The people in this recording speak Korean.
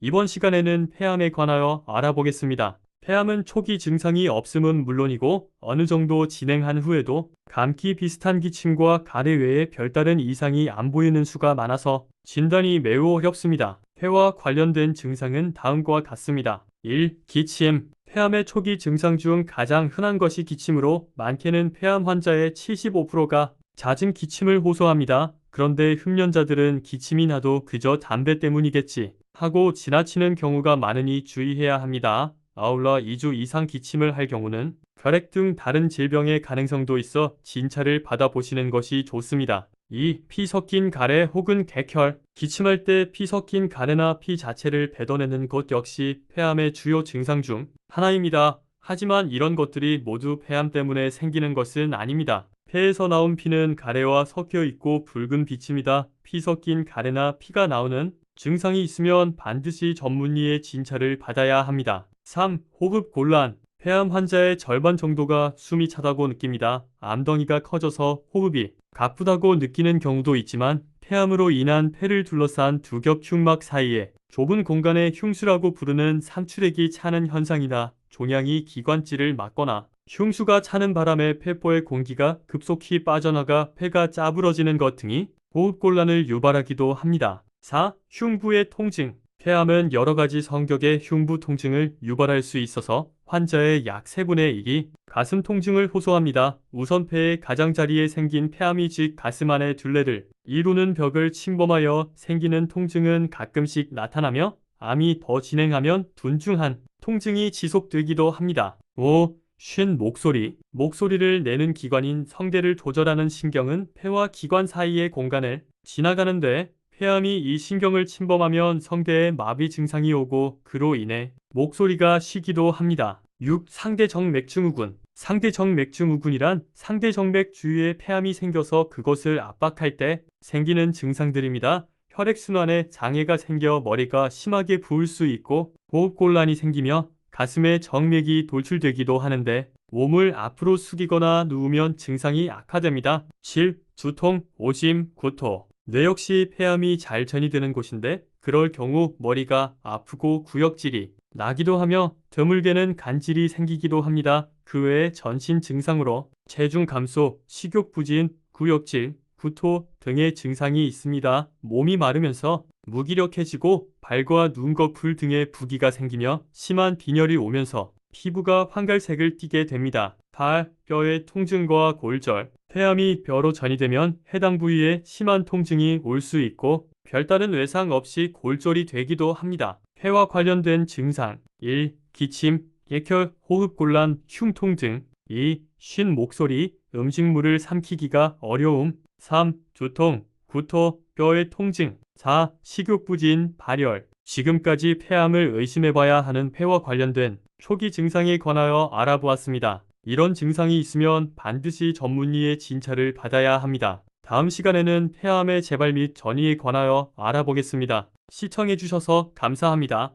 이번 시간에는 폐암에 관하여 알아보겠습니다. 폐암은 초기 증상이 없음은 물론이고 어느 정도 진행한 후에도 감기 비슷한 기침과 가래 외에 별다른 이상이 안 보이는 수가 많아서 진단이 매우 어렵습니다. 폐와 관련된 증상은 다음과 같습니다. 1. 기침. 폐암의 초기 증상 중 가장 흔한 것이 기침으로 많게는 폐암 환자의 75%가 잦은 기침을 호소합니다. 그런데 흡연자들은 기침이 나도 그저 담배 때문이겠지 하고 지나치는 경우가 많으니 주의해야 합니다. 아울러 2주 이상 기침을 할 경우는 혈액 등 다른 질병의 가능성도 있어 진찰을 받아보시는 것이 좋습니다. 2. 피 섞인 가래 혹은 객혈. 기침할 때 피 섞인 가래나 피 자체를 뱉어내는 것 역시 폐암의 주요 증상 중 하나입니다. 하지만 이런 것들이 모두 폐암 때문에 생기는 것은 아닙니다. 폐에서 나온 피는 가래와 섞여 있고 붉은 빛입니다. 피 섞인 가래나 피가 나오는 증상이 있으면 반드시 전문의의 진찰을 받아야 합니다. 3. 호흡 곤란. 폐암 환자의 절반 정도가 숨이 차다고 느낍니다. 암덩이가 커져서 호흡이 가쁘다고 느끼는 경우도 있지만 폐암으로 인한 폐를 둘러싼 두 겹 흉막 사이에 좁은 공간에 흉수라고 부르는 삼출액이 차는 현상이나 종양이 기관지를 막거나 흉수가 차는 바람에 폐포의 공기가 급속히 빠져나가 폐가 짜부러지는 것 등이 호흡곤란을 유발하기도 합니다. 4. 흉부의 통증. 폐암은 여러 가지 성격의 흉부 통증을 유발할 수 있어서 환자의 약 3분의 1이 가슴 통증을 호소합니다. 우선 폐의 가장자리에 생긴 폐암이 즉 가슴 안의 둘레를 이루는 벽을 침범하여 생기는 통증은 가끔씩 나타나며 암이 더 진행하면 둔중한 통증이 지속되기도 합니다. 5. 쉰 목소리. 목소리를 내는 기관인 성대를 조절하는 신경은 폐와 기관 사이의 공간을 지나가는데 폐암이 이 신경을 침범하면 성대에 마비 증상이 오고 그로 인해 목소리가 쉬기도 합니다. 6. 상대정맥증후군. 상대정맥증후군이란 상대정맥 주위에 폐암이 생겨서 그것을 압박할 때 생기는 증상들입니다. 혈액순환에 장애가 생겨 머리가 심하게 부을 수 있고 호흡곤란이 생기며 가슴에 정맥이 돌출되기도 하는데 몸을 앞으로 숙이거나 누우면 증상이 악화됩니다. 7. 두통, 오심, 구토. 뇌 역시 폐암이 잘 전이되는 곳인데 그럴 경우 머리가 아프고 구역질이 나기도 하며 드물게는 간질이 생기기도 합니다. 그 외에 전신 증상으로 체중 감소, 식욕 부진, 구역질, 구토 등의 증상이 있습니다. 몸이 마르면서 무기력해지고 발과 눈꺼풀 등에 부기가 생기며 심한 빈혈이 오면서 피부가 황갈색을 띠게 됩니다. 8. 뼈의 통증과 골절. 폐암이 뼈로 전이되면 해당 부위에 심한 통증이 올 수 있고 별다른 외상 없이 골절이 되기도 합니다. 폐와 관련된 증상 1. 기침, 객혈, 호흡곤란, 흉통 등 2. 쉰 목소리, 음식물을 삼키기가 어려움 3. 두통, 구토, 뼈의 통증 4. 식욕부진, 발열. 지금까지 폐암을 의심해봐야 하는 폐와 관련된 초기 증상에 관하여 알아보았습니다. 이런 증상이 있으면 반드시 전문의의 진찰을 받아야 합니다. 다음 시간에는 폐암의 재발 및 전이에 관하여 알아보겠습니다. 시청해주셔서 감사합니다.